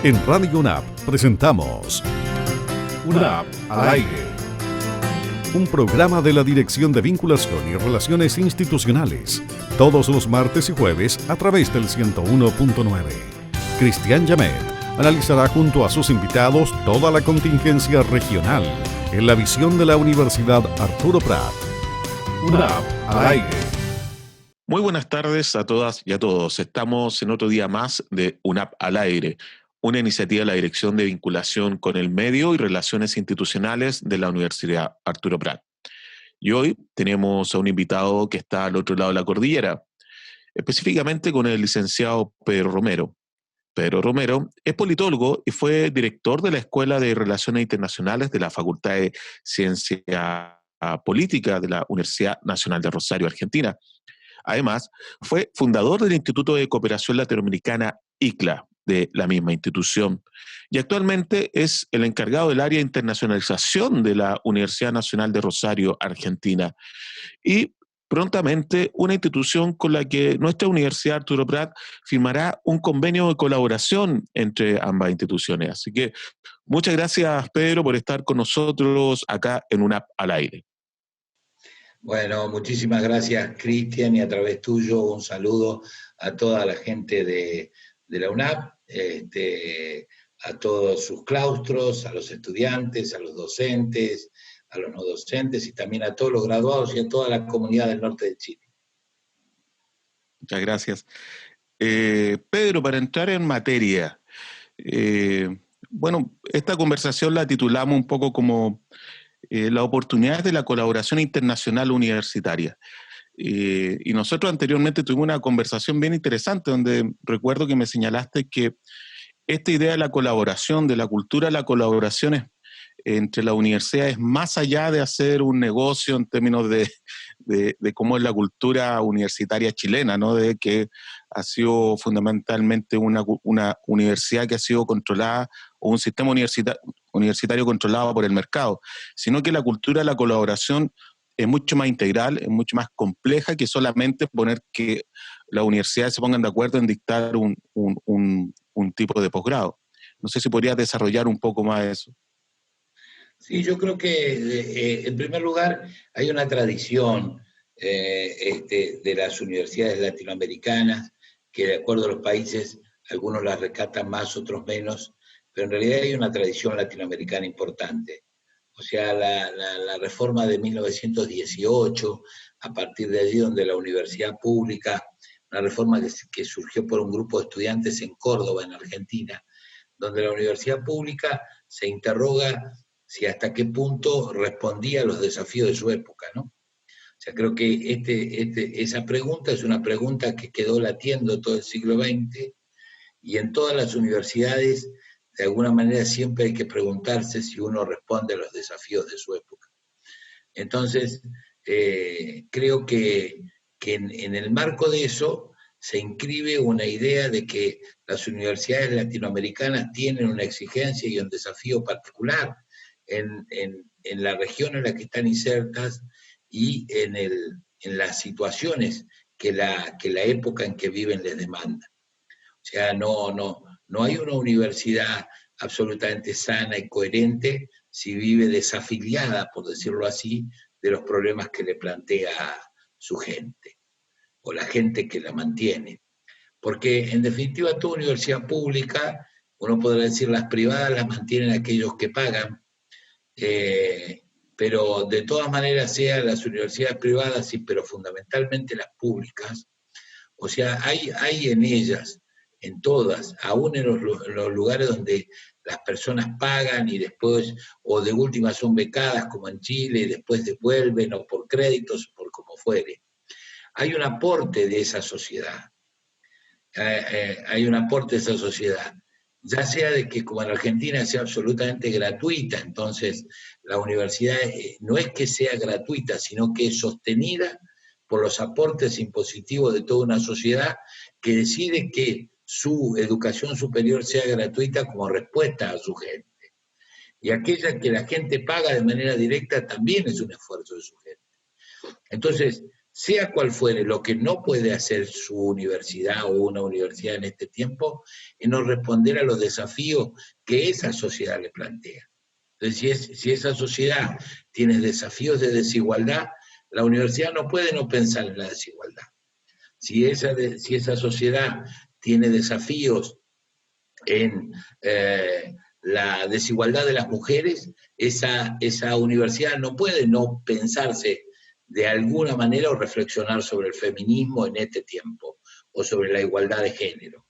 En Radio UNAP presentamos UNAP al aire. Un programa de la Dirección de Vinculación y Relaciones Institucionales. Todos los martes y jueves a través del 101.9. Cristian Yamet analizará junto a sus invitados toda la contingencia regional en la visión de la Universidad Arturo Prat. UNAP al aire. Muy buenas tardes a todas y a todos. Estamos en otro día más de UNAP al aire, una iniciativa de la Dirección de Vinculación con el Medio y Relaciones Institucionales de la Universidad Arturo Prat. Y hoy tenemos a un invitado que está al otro lado de la cordillera, específicamente con el licenciado Pedro Romero. Pedro Romero es politólogo y fue director de la Escuela de Relaciones Internacionales de la Facultad de Ciencia Política de la Universidad Nacional de Rosario, Argentina. Además, fue fundador del Instituto de Cooperación Latinoamericana ICLA, de la misma institución, y actualmente es el encargado del área de internacionalización de la Universidad Nacional de Rosario, Argentina, y prontamente una institución con la que nuestra Universidad Arturo Prat firmará un convenio de colaboración entre ambas instituciones. Así que muchas gracias, Pedro, por estar con nosotros acá en UNAP al aire. Bueno, muchísimas gracias, Cristian, y a través tuyo un saludo a toda la gente de la UNAP, a todos sus claustros, a los estudiantes, a los docentes, a los no docentes y también a todos los graduados y a toda la comunidad del norte de Chile. Muchas gracias. Pedro, para entrar en materia, esta conversación la titulamos un poco como las oportunidades de la colaboración internacional universitaria. Y nosotros anteriormente tuvimos una conversación bien interesante donde recuerdo que me señalaste que esta idea de la colaboración, de la cultura de la colaboración entre las universidades, más allá de hacer un negocio en términos de cómo es la cultura universitaria chilena, ¿no? De que ha sido fundamentalmente una universidad que ha sido controlada, o un sistema universitario controlado por el mercado, sino que la cultura de la colaboración es mucho más integral, es mucho más compleja que solamente poner que las universidades se pongan de acuerdo en dictar un tipo de posgrado. No sé si podrías desarrollar un poco más eso. Sí, yo creo que en primer lugar hay una tradición de las universidades latinoamericanas que de acuerdo a los países, algunos las rescatan más, otros menos, pero en realidad hay una tradición latinoamericana importante. O sea, la reforma de 1918, a partir de allí donde la universidad pública, una reforma que surgió por un grupo de estudiantes en Córdoba, en Argentina, donde la universidad pública se interroga si hasta qué punto respondía a los desafíos de su época, ¿no? O sea, creo que esa pregunta es una pregunta que quedó latiendo todo el siglo XX y en todas las universidades, de alguna manera, siempre hay que preguntarse si uno responde a los desafíos de su época. Entonces, creo que en el marco de eso se inscribe una idea de que las universidades latinoamericanas tienen una exigencia y un desafío particular en la región en la que están insertas y en las situaciones que la época en que viven les demanda. O sea, no hay una universidad absolutamente sana y coherente si vive desafiliada, por decirlo así, de los problemas que le plantea su gente o la gente que la mantiene. Porque en definitiva toda universidad pública, uno podrá decir las privadas las mantienen aquellos que pagan, pero de todas maneras sean las universidades privadas, sí, pero fundamentalmente las públicas, o sea, hay en ellas, en todas, aún en los lugares donde las personas pagan y después, o de última son becadas, como en Chile, y después devuelven, o por créditos, o por como fuere. Hay un aporte de esa sociedad. Hay un aporte de esa sociedad. Ya sea de que, como en Argentina, sea absolutamente gratuita, entonces la universidad no es que sea gratuita, sino que es sostenida por los aportes impositivos de toda una sociedad que decide que su educación superior sea gratuita como respuesta a su gente. Y aquella que la gente paga de manera directa también es un esfuerzo de su gente. Entonces, sea cual fuere, lo que no puede hacer su universidad o una universidad en este tiempo es no responder a los desafíos que esa sociedad le plantea. Entonces, si esa sociedad tiene desafíos de desigualdad, la universidad no puede no pensar en la desigualdad. Si esa sociedad tiene desafíos en la desigualdad de las mujeres, esa universidad no puede no pensarse de alguna manera o reflexionar sobre el feminismo en este tiempo, o sobre la igualdad de género.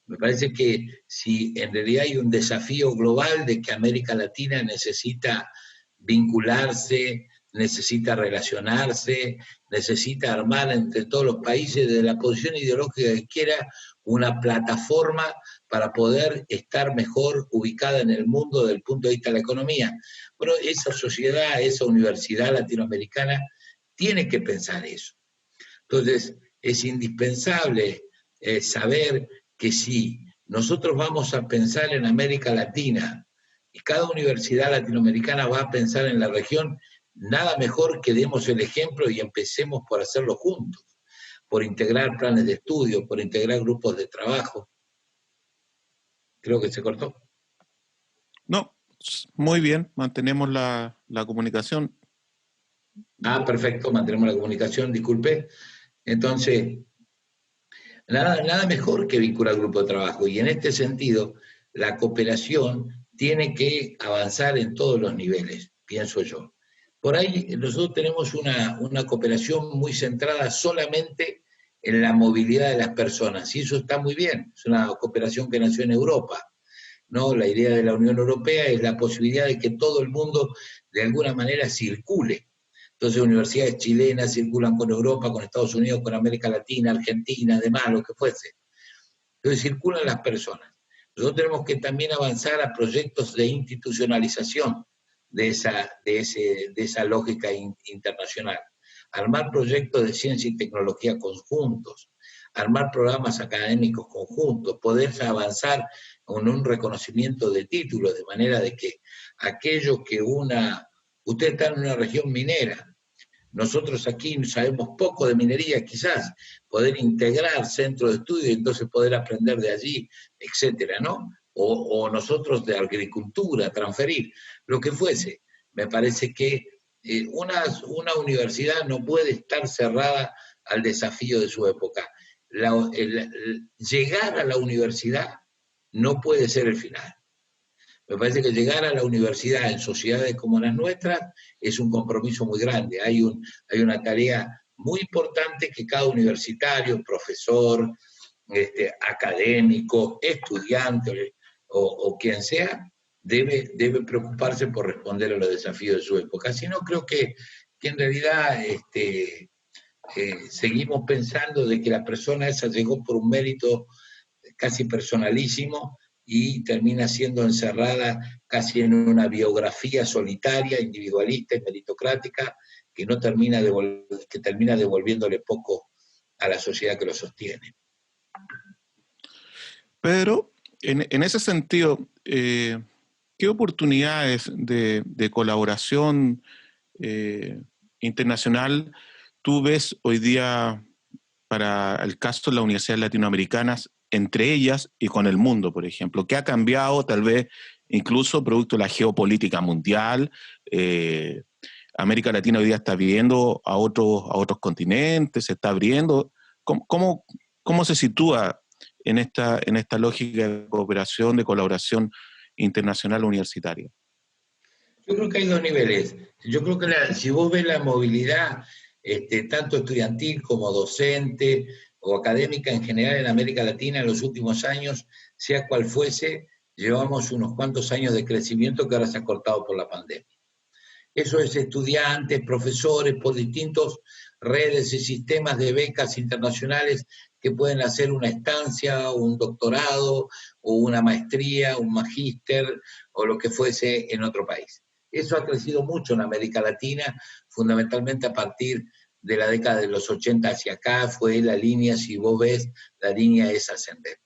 Me parece que si en realidad hay un desafío global de que América Latina necesita vincularse, necesita relacionarse, necesita armar entre todos los países, de la posición ideológica que quiera, una plataforma para poder estar mejor ubicada en el mundo desde el punto de vista de la economía. Bueno, esa sociedad, esa universidad latinoamericana tiene que pensar eso. Entonces, es indispensable saber que si nosotros vamos a pensar en América Latina y cada universidad latinoamericana va a pensar en la región, nada mejor que demos el ejemplo y empecemos por hacerlo juntos, por integrar planes de estudio, por integrar grupos de trabajo. Creo que se cortó. No, muy bien, mantenemos la comunicación. Perfecto, mantenemos la comunicación, disculpe. Entonces, nada mejor que vincular grupos de trabajo, y en este sentido, la cooperación tiene que avanzar en todos los niveles, pienso yo. Por ahí nosotros tenemos una cooperación muy centrada solamente en la movilidad de las personas, y eso está muy bien, es una cooperación que nació en Europa, ¿no? La idea de la Unión Europea es la posibilidad de que todo el mundo de alguna manera circule. Entonces universidades chilenas circulan con Europa, con Estados Unidos, con América Latina, Argentina, demás, lo que fuese. Entonces circulan las personas. Nosotros tenemos que también avanzar a proyectos de institucionalización de esa lógica internacional. Armar proyectos de ciencia y tecnología conjuntos, armar programas académicos conjuntos, poder avanzar en un reconocimiento de títulos, de manera de que aquello que usted está en una región minera, nosotros aquí sabemos poco de minería quizás, poder integrar centros de estudio y entonces poder aprender de allí, etcétera, ¿no? O nosotros de agricultura, transferir, lo que fuese. Me parece que una universidad no puede estar cerrada al desafío de su época. Llegar a la universidad no puede ser el final. Me parece que llegar a la universidad en sociedades como las nuestras es un compromiso muy grande. Hay una tarea muy importante que cada universitario, profesor, académico, estudiante o quien sea, debe preocuparse por responder a los desafíos de su época. Si no, creo que en realidad seguimos pensando de que la persona esa llegó por un mérito casi personalísimo y termina siendo encerrada casi en una biografía solitaria, individualista y meritocrática, que termina devolviéndole poco a la sociedad que lo sostiene. Pedro, en ese sentido, ¿qué oportunidades de colaboración internacional tú ves hoy día para el caso de las universidades latinoamericanas, entre ellas y con el mundo, por ejemplo? ¿Qué ha cambiado, tal vez, incluso producto de la geopolítica mundial? América Latina hoy día está viendo a otros continentes, se está abriendo. ¿Cómo se sitúa en esta lógica de cooperación, de colaboración internacional universitaria? Yo creo que hay dos niveles. Yo creo que si vos ves la movilidad, tanto estudiantil como docente o académica en general en América Latina en los últimos años, sea cual fuese, llevamos unos cuantos años de crecimiento que ahora se ha cortado por la pandemia. Eso es estudiantes, profesores, por distintas redes y sistemas de becas internacionales que pueden hacer una estancia, un doctorado, o una maestría, un magíster, o lo que fuese en otro país. Eso ha crecido mucho en América Latina, fundamentalmente a partir de la década de los 80 hacia acá, fue la línea, si vos ves, la línea es ascendente.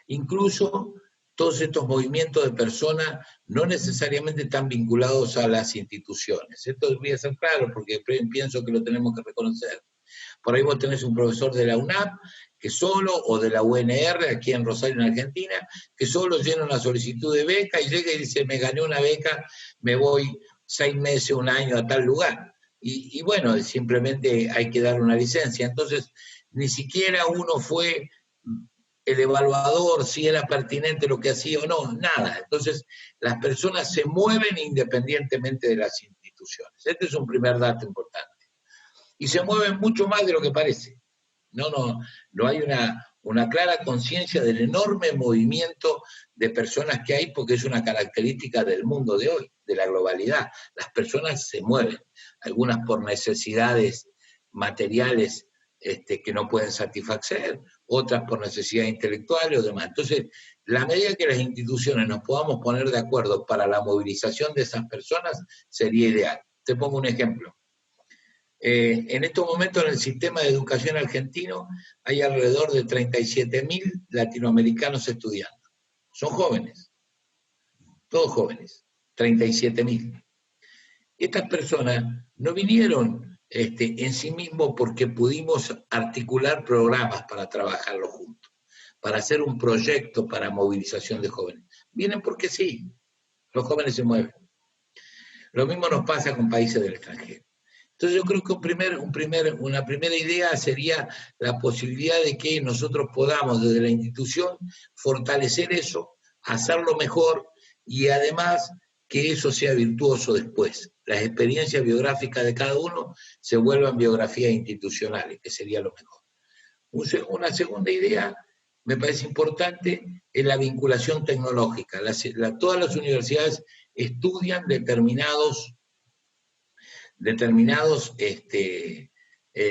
Incluso todos estos movimientos de personas no necesariamente están vinculados a las instituciones. Esto debería ser claro, porque pienso que lo tenemos que reconocer. Por ahí vos tenés un profesor de la UNAP, que solo, o de la UNR, aquí en Rosario, en Argentina, que solo llena una solicitud de beca y llega y dice, me gané una beca, me voy 6 meses, un año a tal lugar. Y bueno, simplemente hay que dar una licencia. Entonces, ni siquiera uno fue el evaluador, si era pertinente lo que hacía o no, nada. Entonces, las personas se mueven independientemente de las instituciones. Este es un primer dato importante. Y se mueven mucho más de lo que parece. No hay una clara conciencia del enorme movimiento de personas que hay, porque es una característica del mundo de hoy, de la globalidad. Las personas se mueven, algunas por necesidades materiales que no pueden satisfacer, otras por necesidades intelectuales o demás. Entonces, la medida que las instituciones nos podamos poner de acuerdo para la movilización de esas personas, sería ideal. Te pongo un ejemplo. En estos momentos en el sistema de educación argentino hay alrededor de 37.000 latinoamericanos estudiando. Son jóvenes, todos jóvenes, 37.000. Estas personas no vinieron en sí mismos porque pudimos articular programas para trabajarlo juntos, para hacer un proyecto para movilización de jóvenes. Vienen porque sí, los jóvenes se mueven. Lo mismo nos pasa con países del extranjero. Entonces yo creo que una primera idea sería la posibilidad de que nosotros podamos desde la institución fortalecer eso, hacerlo mejor y además que eso sea virtuoso después. Las experiencias biográficas de cada uno se vuelvan biografías institucionales, que sería lo mejor. Una segunda idea, me parece importante, es la vinculación tecnológica. Todas las universidades estudian determinados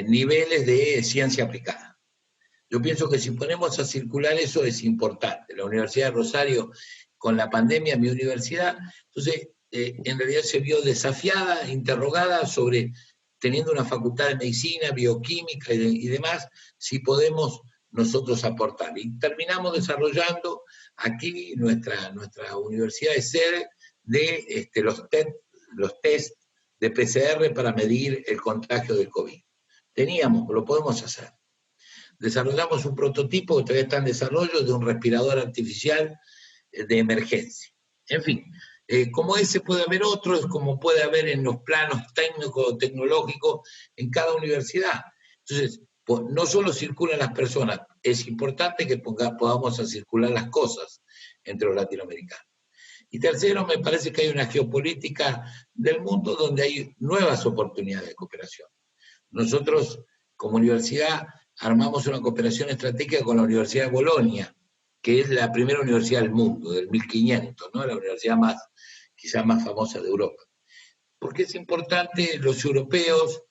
niveles de ciencia aplicada. Yo pienso que si ponemos a circular eso es importante. La Universidad de Rosario, con la pandemia, mi universidad, entonces en realidad se vio desafiada, interrogada sobre, teniendo una facultad de medicina, bioquímica y demás, si podemos nosotros aportar. Y terminamos desarrollando aquí nuestra universidad es sede de los test de PCR para medir el contagio del COVID. Lo podemos hacer. Desarrollamos un prototipo que todavía está en desarrollo de un respirador artificial de emergencia. En fin, como ese puede haber otros, como puede haber en los planos técnicos, tecnológicos, en cada universidad. Entonces, no solo circulan las personas, es importante que podamos circular las cosas entre los latinoamericanos. Y tercero, me parece que hay una geopolítica del mundo donde hay nuevas oportunidades de cooperación. Nosotros, como universidad, armamos una cooperación estratégica con la Universidad de Bolonia, que es la primera universidad del mundo, del 1500, ¿no? La universidad quizás más famosa de Europa. Porque es importante, los europeos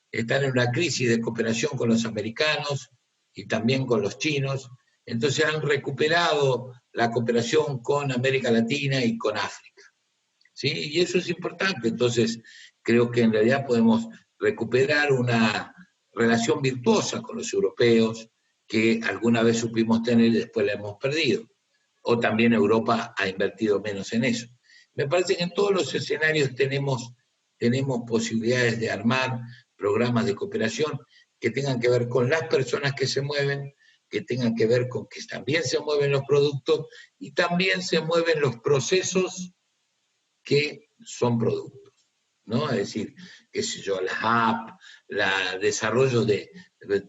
están en una crisis de cooperación con los americanos y también con los chinos, entonces han recuperado la cooperación con América Latina y con África. ¿Sí? Y eso es importante. Entonces, creo que en realidad podemos recuperar una relación virtuosa con los europeos que alguna vez supimos tener y después la hemos perdido. O también Europa ha invertido menos en eso. Me parece que en todos los escenarios tenemos posibilidades de armar programas de cooperación que tengan que ver con las personas que se mueven, que tengan que ver con que también se mueven los productos y también se mueven los procesos que son productos, ¿no? Es decir, qué sé yo, las apps, el desarrollo te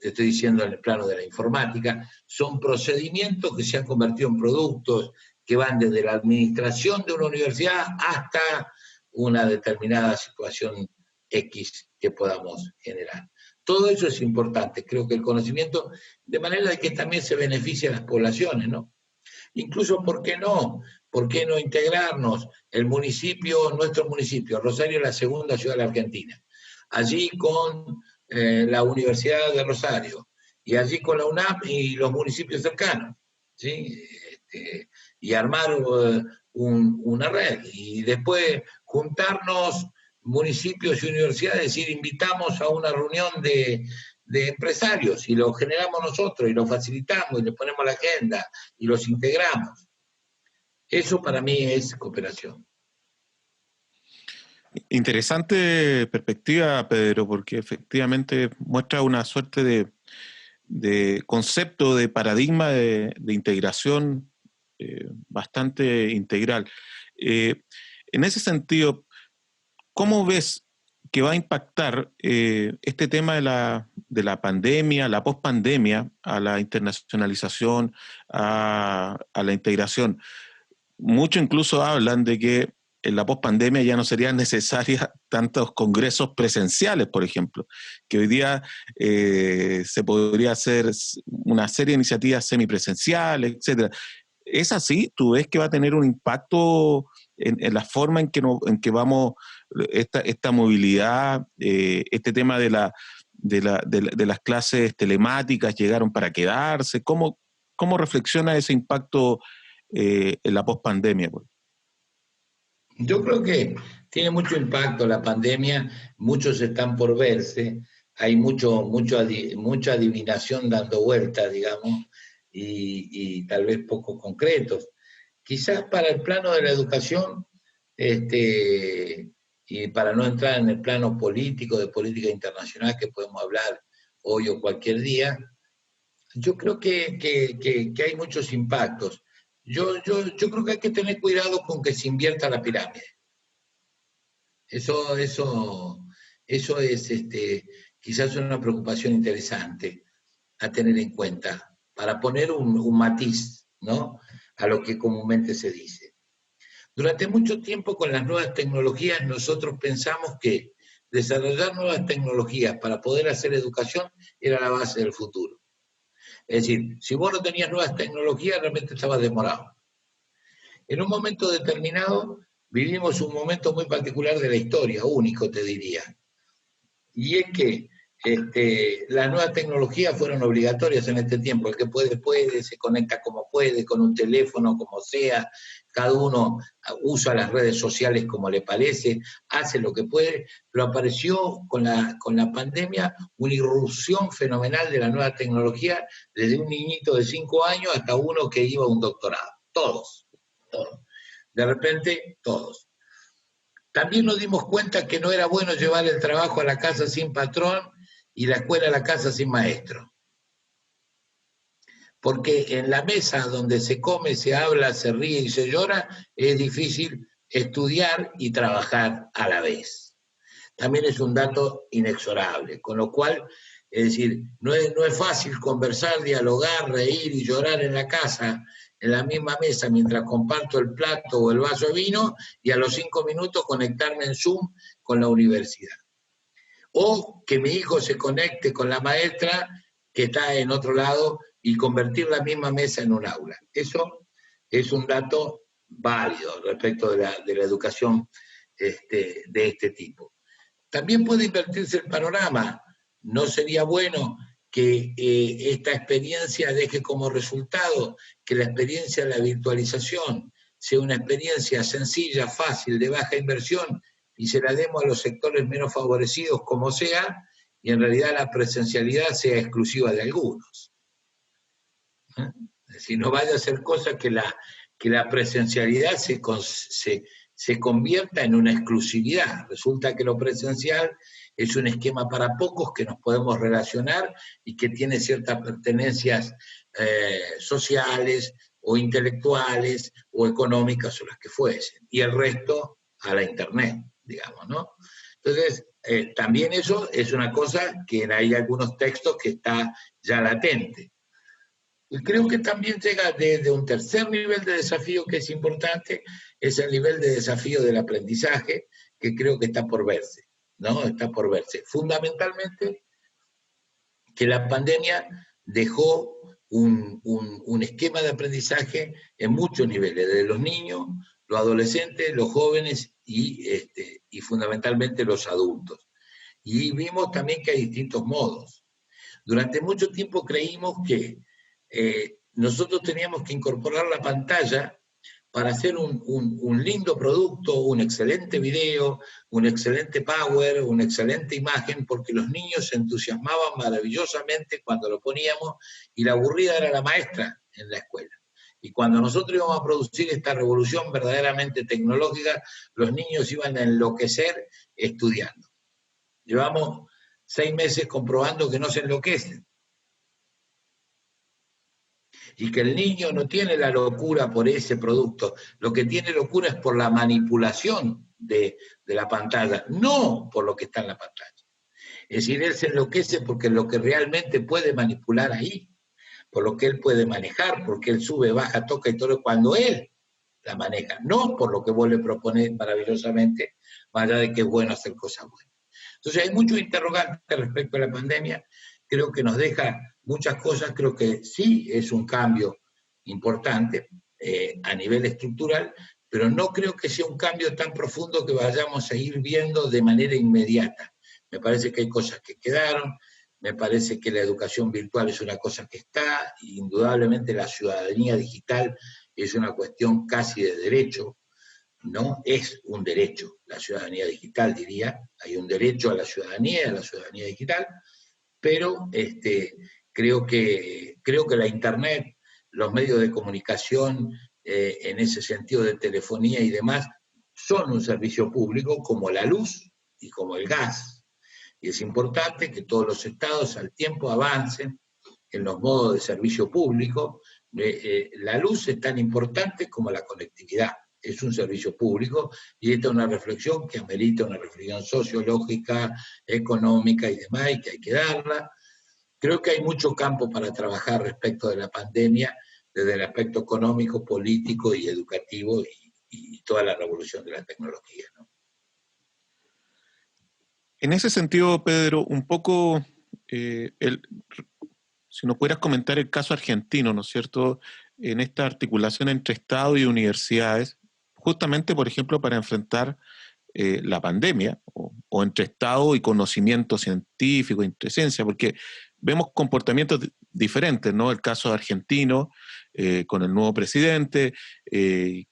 estoy diciendo en el plano de la informática, son procedimientos que se han convertido en productos que van desde la administración de una universidad hasta una determinada situación X que podamos generar. Todo eso es importante, creo que el conocimiento, de manera de que también se beneficie a las poblaciones, ¿no? Incluso, ¿por qué no? ¿Por qué no integrarnos? Nuestro municipio, Rosario es la segunda ciudad de la Argentina, allí con la Universidad de Rosario, y allí con la UNAP y los municipios cercanos, ¿sí? Y armar una red, y después juntarnos municipios y universidades, es decir, invitamos a una reunión de empresarios y lo generamos nosotros y lo facilitamos y le ponemos la agenda y los integramos. Eso para mí es cooperación. Interesante perspectiva, Pedro, porque efectivamente muestra una suerte de concepto, de paradigma de integración bastante integral. Eh, en ese sentido, ¿cómo ves que va a impactar este tema de la pandemia, la pospandemia, a la internacionalización, a la integración? Muchos incluso hablan de que en la pospandemia ya no serían necesarias tantos congresos presenciales, por ejemplo, que hoy día se podría hacer una serie de iniciativas semipresenciales, etcétera. ¿Es así? ¿Tú ves que va a tener un impacto en la forma en que vamos, esta movilidad, este tema de las clases telemáticas llegaron para quedarse? ¿Cómo reflexiona ese impacto en la pospandemia? Pues? Yo creo que tiene mucho impacto la pandemia, muchos están por verse, hay mucha adivinación dando vueltas, digamos, y tal vez poco concretos. Quizás para el plano de la educación, y para no entrar en el plano político, de política internacional que podemos hablar hoy o cualquier día, yo creo que hay muchos impactos. Yo creo que hay que tener cuidado con que se invierta la pirámide. Eso es quizás una preocupación interesante a tener en cuenta, para poner un matiz, ¿no?, a lo que comúnmente se dice. Durante mucho tiempo con las nuevas tecnologías nosotros pensamos que desarrollar nuevas tecnologías para poder hacer educación era la base del futuro. Es decir, si vos no tenías nuevas tecnologías, realmente estabas demorado. En un momento determinado, vivimos un momento muy particular de la historia, único te diría, y es que las nuevas tecnologías fueron obligatorias en este tiempo. El que puede, se conecta como puede, con un teléfono, como sea, cada uno usa las redes sociales como le parece, hace lo que puede, pero apareció con la pandemia una irrupción fenomenal de la nueva tecnología, desde un niñito de 5 años hasta uno que iba a un doctorado. Todos. De repente, todos. También nos dimos cuenta que no era bueno llevar el trabajo a la casa sin patrón y la escuela a la casa sin maestro. Porque en la mesa donde se come, se habla, se ríe y se llora, es difícil estudiar y trabajar a la vez. También es un dato inexorable, con lo cual, es decir, no es fácil conversar, dialogar, reír y llorar en la casa, en la misma mesa, mientras comparto el plato o el vaso de vino, y a los 5 minutos conectarme en Zoom con la universidad. O que mi hijo se conecte con la maestra que está en otro lado y convertir la misma mesa en un aula. Eso es un dato válido respecto de la educación de este tipo. También puede invertirse el panorama. No sería bueno que esta experiencia deje como resultado que la experiencia de la virtualización sea una experiencia sencilla, fácil, de baja inversión, y se la demos a los sectores menos favorecidos como sea, y en realidad la presencialidad sea exclusiva de algunos. Es decir, no vaya a ser cosa que la presencialidad se convierta en una exclusividad. Resulta que lo presencial es un esquema para pocos que nos podemos relacionar y que tiene ciertas pertenencias sociales o intelectuales o económicas o las que fuesen, y el resto a la internet, digamos, ¿no? Entonces, también eso es una cosa que hay algunos textos que está ya latente. Y creo que también llega desde un tercer nivel de desafío que es importante, es el nivel de desafío del aprendizaje, que creo que está por verse, ¿no? Está por verse. Fundamentalmente, que la pandemia dejó un esquema de aprendizaje en muchos niveles, desde los niños, los adolescentes, los jóvenes y fundamentalmente los adultos. Y vimos también que hay distintos modos. Durante mucho tiempo creímos que nosotros teníamos que incorporar la pantalla para hacer un lindo producto, un excelente video, un excelente power, una excelente imagen, porque los niños se entusiasmaban maravillosamente cuando lo poníamos, y la aburrida era la maestra en la escuela. Y cuando nosotros íbamos a producir esta revolución verdaderamente tecnológica, los niños iban a enloquecer estudiando. Llevamos 6 meses comprobando que no se enloquecen. Y que el niño no tiene la locura por ese producto, lo que tiene locura es por la manipulación de la pantalla, no por lo que está en la pantalla. Es decir, él se enloquece porque lo que realmente puede manipular ahí, por lo que él puede manejar, porque él sube, baja, toca y todo, cuando él la maneja, no por lo que vos le proponés maravillosamente, más allá de que es bueno hacer cosas buenas. Entonces hay muchos interrogantes respecto a la pandemia, creo que nos deja muchas cosas, creo que sí es un cambio importante a nivel estructural, pero no creo que sea un cambio tan profundo que vayamos a ir viendo de manera inmediata. Me parece que hay cosas que quedaron, me parece que la educación virtual es una cosa que está, indudablemente la ciudadanía digital es una cuestión casi de derecho, ¿no? Es un derecho, la ciudadanía digital diría, hay un derecho a la ciudadanía digital, pero creo que la internet, los medios de comunicación, en ese sentido de telefonía y demás, son un servicio público como la luz y como el gas. Y es importante que todos los estados al tiempo avancen en los modos de servicio público. La luz es tan importante como la conectividad, es un servicio público, y esta es una reflexión que amerita una reflexión sociológica, económica y demás, y que hay que darla. Creo que hay mucho campo para trabajar respecto de la pandemia, desde el aspecto económico, político y educativo, y toda la revolución de la tecnología, ¿no? En ese sentido, Pedro, un poco, si nos pudieras comentar el caso argentino, ¿no es cierto?, en esta articulación entre Estado y universidades, justamente, por ejemplo, para enfrentar la pandemia, o entre Estado y conocimiento científico, entre ciencia, porque vemos comportamientos diferentes, ¿no? El caso argentino, con el nuevo presidente,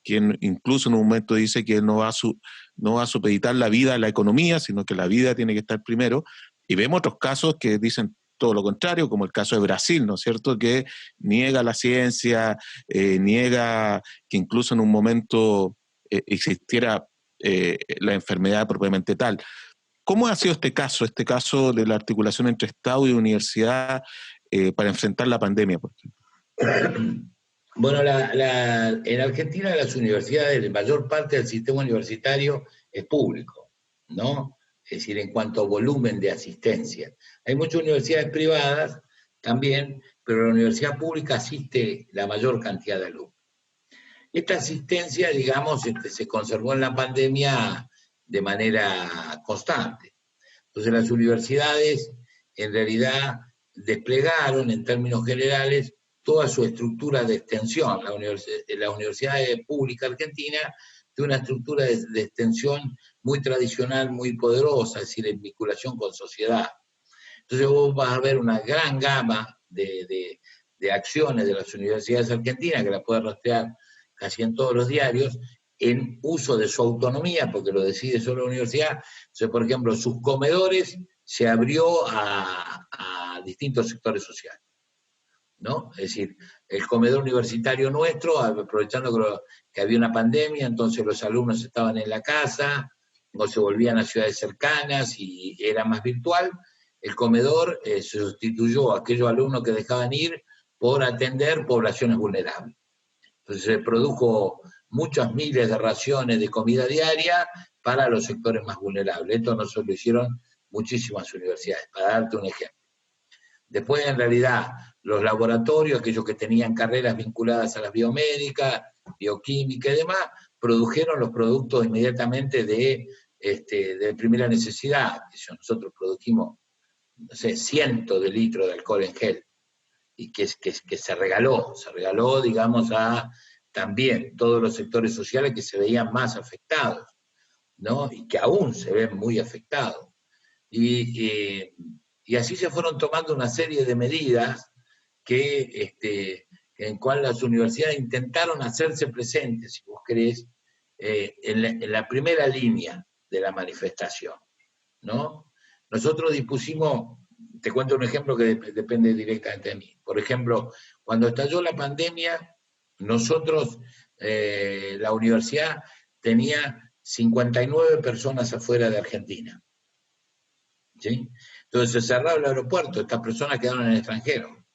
quien incluso en un momento dice que no va a supeditar la vida a la economía, sino que la vida tiene que estar primero, y vemos otros casos que dicen todo lo contrario, como el caso de Brasil, ¿no es cierto?, que niega la ciencia, niega que incluso en un momento existiera la enfermedad propiamente tal. ¿Cómo ha sido este caso de la articulación entre Estado y universidad para enfrentar la pandemia, por ejemplo? Bueno, en Argentina las universidades, la mayor parte del sistema universitario es público, ¿no? Es decir, en cuanto a volumen de asistencia. Hay muchas universidades privadas también, pero la universidad pública asiste la mayor cantidad de alumnos. Esta asistencia, digamos, se conservó en la pandemia de manera constante. Entonces las universidades en realidad desplegaron en términos generales toda su estructura de extensión. La Universidad Pública Argentina tiene una estructura de extensión muy tradicional, muy poderosa, es decir, en vinculación con sociedad. Entonces vos vas a ver una gran gama de acciones de las universidades argentinas, que las puedes rastrear casi en todos los diarios, en uso de su autonomía, porque lo decide solo la universidad. Entonces, por ejemplo, sus comedores se abrió a distintos sectores sociales, ¿no? Es decir, el comedor universitario nuestro, aprovechando que había una pandemia, entonces los alumnos estaban en la casa, o se volvían a ciudades cercanas y era más virtual, el comedor se sustituyó a aquellos alumnos que dejaban ir por atender poblaciones vulnerables. Entonces se produjo muchas miles de raciones de comida diaria para los sectores más vulnerables. Esto no se lo hicieron muchísimas universidades, para darte un ejemplo. Después, en realidad, los laboratorios, aquellos que tenían carreras vinculadas a las biomédicas, bioquímica y demás, produjeron los productos inmediatamente de primera necesidad. Nosotros produjimos, no sé, cientos de litros de alcohol en gel, y que se regaló, digamos, a también todos los sectores sociales que se veían más afectados, ¿no? Y que aún se ven muy afectados. Y así se fueron tomando una serie de medidas en cual las universidades intentaron hacerse presentes, si vos querés, en la primera línea de la manifestación, ¿no? Nosotros dispusimos, te cuento un ejemplo que depende directamente de mí. Por ejemplo, cuando estalló la pandemia, Nosotros, la universidad tenía 59 personas afuera de Argentina, ¿sí? Entonces se cerraba el aeropuerto, estas personas quedaron en el extranjero.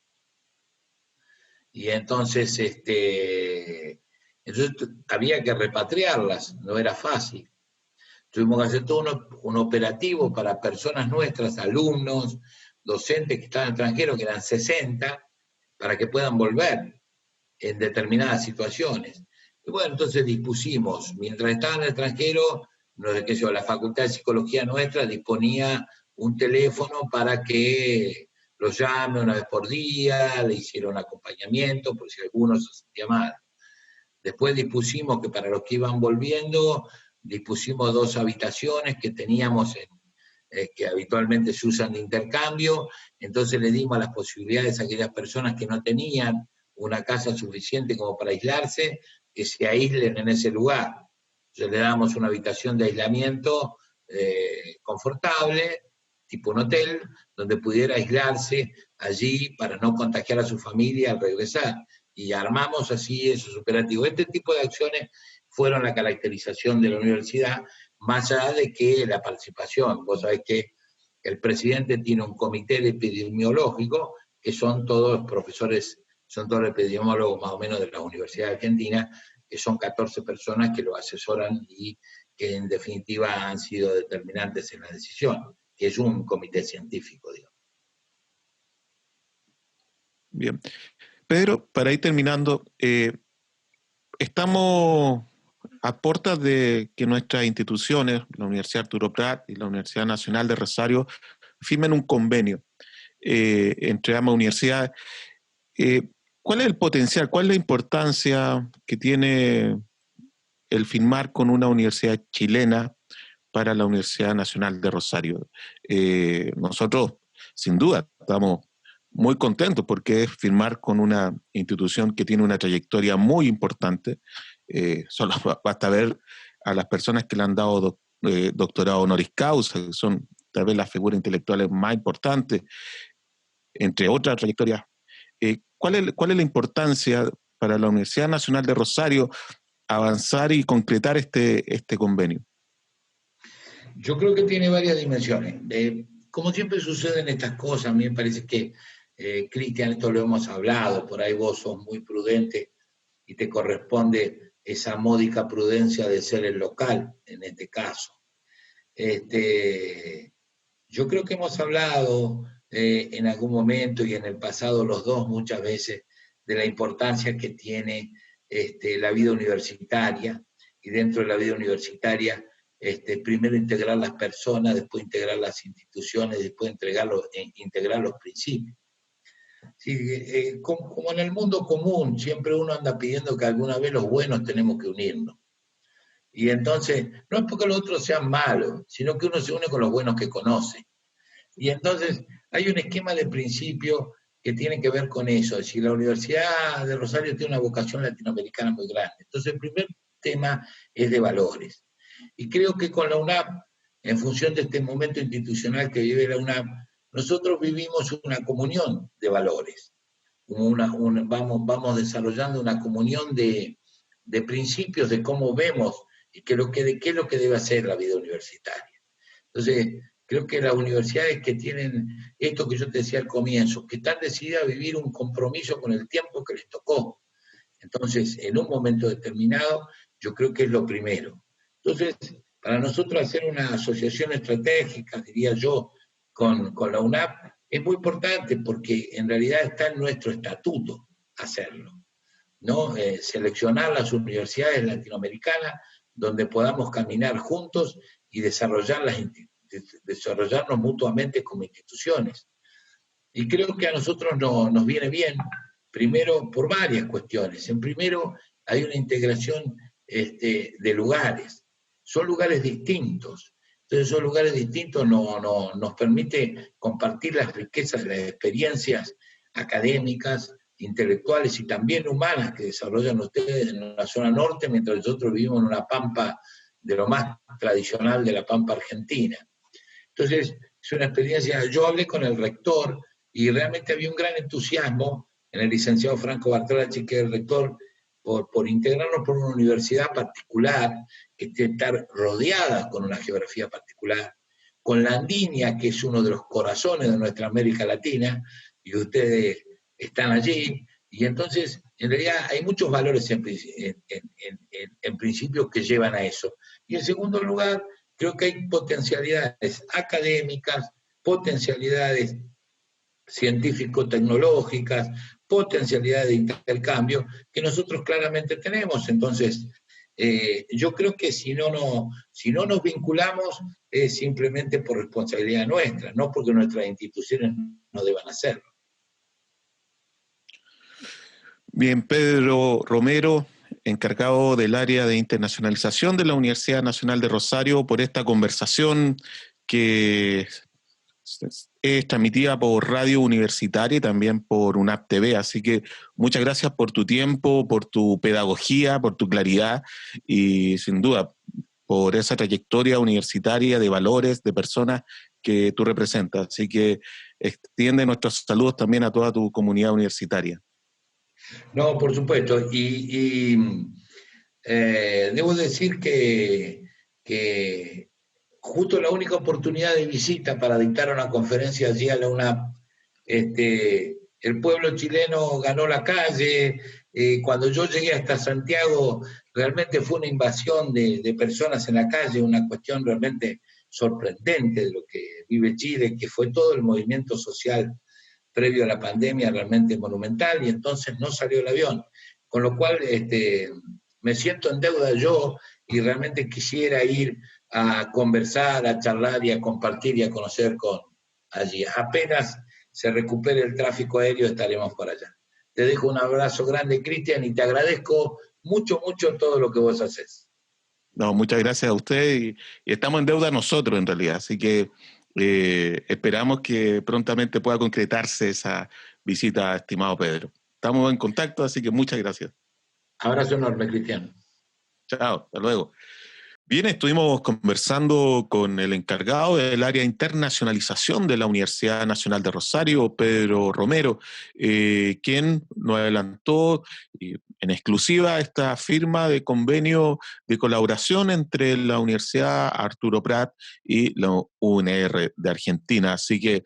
Y entonces, entonces había que repatriarlas, no era fácil. Tuvimos que hacer todo un operativo para personas nuestras, alumnos, docentes que estaban en el extranjero, que eran 60, para que puedan volver en determinadas situaciones. Y bueno, entonces dispusimos, mientras estaban en el extranjero, la Facultad de Psicología nuestra disponía un teléfono para que los llame una vez por día, le hiciera un acompañamiento, por si alguno se sentía mal. Después dispusimos que para los que iban volviendo, dispusimos 2 habitaciones que teníamos, que habitualmente se usan de intercambio, entonces le dimos las posibilidades a aquellas personas que no tenían una casa suficiente como para aislarse, que se aíslen en ese lugar. Entonces le damos una habitación de aislamiento confortable, tipo un hotel, donde pudiera aislarse allí para no contagiar a su familia al regresar. Y armamos así esos operativos. Este tipo de acciones fueron la caracterización de la universidad, más allá de que la participación. Vos sabés que el presidente tiene un comité epidemiológico, que son todos profesores, son todos epidemiólogos más o menos de la Universidad de Argentina, que son 14 personas que lo asesoran y que en definitiva han sido determinantes en la decisión, que es un comité científico, digamos. Bien. Pedro, para ir terminando, estamos a puertas de que nuestras instituciones, la Universidad Arturo Prat y la Universidad Nacional de Rosario, firmen un convenio entre ambas universidades. ¿Cuál es el potencial, cuál es la importancia que tiene el firmar con una universidad chilena para la Universidad Nacional de Rosario? Nosotros, sin duda, estamos muy contentos porque es firmar con una institución que tiene una trayectoria muy importante. Solo basta ver a las personas que le han dado doctorado honoris causa, que son tal vez las figuras intelectuales más importantes, entre otras trayectorias. ¿Cuál es la importancia para la Universidad Nacional de Rosario avanzar y concretar este convenio? Yo creo que tiene varias dimensiones. Como siempre suceden estas cosas, a mí me parece que, Cristian, esto lo hemos hablado, por ahí vos sos muy prudente y te corresponde esa módica prudencia de ser el local, en este caso. Yo creo que hemos hablado en algún momento y en el pasado los dos muchas veces de la importancia que tiene la vida universitaria, y dentro de la vida universitaria primero integrar las personas, después integrar las instituciones, después integrar los principios. Sí, como en el mundo común, siempre uno anda pidiendo que alguna vez los buenos tenemos que unirnos. Y entonces, no es porque los otros sean malos, sino que uno se une con los buenos que conoce. Y entonces hay un esquema de principio que tiene que ver con eso. Es decir, la Universidad de Rosario tiene una vocación latinoamericana muy grande. Entonces el primer tema es de valores. Y creo que con la UNAP, en función de este momento institucional que vive la UNAP, nosotros vivimos una comunión de valores. Vamos desarrollando una comunión de principios de cómo vemos y qué es lo que debe hacer la vida universitaria. Entonces, creo que las universidades que tienen esto que yo te decía al comienzo, que están decididas a vivir un compromiso con el tiempo que les tocó. Entonces, en un momento determinado, yo creo que es lo primero. Entonces, para nosotros hacer una asociación estratégica, diría yo, con la UNAP, es muy importante porque en realidad está en nuestro estatuto hacerlo, ¿no? Seleccionar las universidades latinoamericanas donde podamos caminar juntos y desarrollarnos mutuamente como instituciones. Y creo que a nosotros nos viene bien, primero por varias cuestiones. En primero, hay una integración de lugares. Son lugares distintos. Entonces, esos lugares distintos nos permite compartir las riquezas de las experiencias académicas, intelectuales y también humanas que desarrollan ustedes en la zona norte, mientras nosotros vivimos en una pampa de lo más tradicional de la pampa argentina. Entonces, es una experiencia. Yo hablé con el rector y realmente había un gran entusiasmo en el licenciado Franco Bartolacci, que es el rector, por integrarnos por una universidad particular, que estar rodeada con una geografía particular, con la Andinia, que es uno de los corazones de nuestra América Latina, y ustedes están allí, y entonces, en realidad, hay muchos valores en principio que llevan a eso. Y en segundo lugar, creo que hay potencialidades académicas, potencialidades científico-tecnológicas, potencialidades de intercambio que nosotros claramente tenemos. Entonces, yo creo que si no nos vinculamos es simplemente por responsabilidad nuestra, no porque nuestras instituciones no deban hacerlo. Bien, Pedro Romero, encargado del área de internacionalización de la Universidad Nacional de Rosario, por esta conversación que es transmitida por Radio Universitaria y también por UNAP TV. Así que muchas gracias por tu tiempo, por tu pedagogía, por tu claridad y sin duda por esa trayectoria universitaria de valores, de personas que tú representas. Así que extiende nuestros saludos también a toda tu comunidad universitaria. No, por supuesto. Debo decir que justo la única oportunidad de visita para dictar una conferencia allí a la UNAP, el pueblo chileno ganó la calle. Cuando yo llegué hasta Santiago, realmente fue una invasión de personas en la calle, una cuestión realmente sorprendente de lo que vive Chile, que fue todo el movimiento social previo a la pandemia realmente monumental, y entonces no salió el avión. Con lo cual me siento en deuda yo, y realmente quisiera ir a conversar, a charlar y a compartir y a conocer allí. Apenas se recupere el tráfico aéreo, estaremos por allá. Te dejo un abrazo grande, Cristian, y te agradezco mucho todo lo que vos haces. No, muchas gracias a usted, y estamos en deuda nosotros en realidad, así que esperamos que prontamente pueda concretarse esa visita, estimado Pedro. Estamos en contacto, así que muchas gracias. Abrazo enorme, Cristian. Chao, hasta luego. Bien, estuvimos conversando con el encargado del área de internacionalización de la Universidad Nacional de Rosario, Pedro Romero, quien nos adelantó en exclusiva esta firma de convenio de colaboración entre la Universidad Arturo Prat y la UNR de Argentina. Así que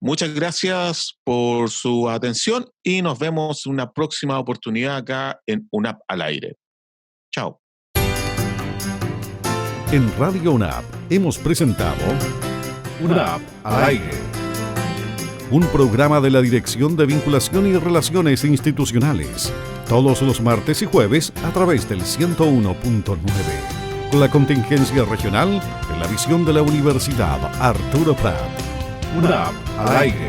muchas gracias por su atención y nos vemos en una próxima oportunidad acá en UNAP al aire. Chao. En Radio UNAP hemos presentado UNAP al aire, un programa de la Dirección de Vinculación y Relaciones Institucionales, todos los martes y jueves a través del 101.9, con la contingencia regional en la visión de la Universidad Arturo Prat. UNAP al aire.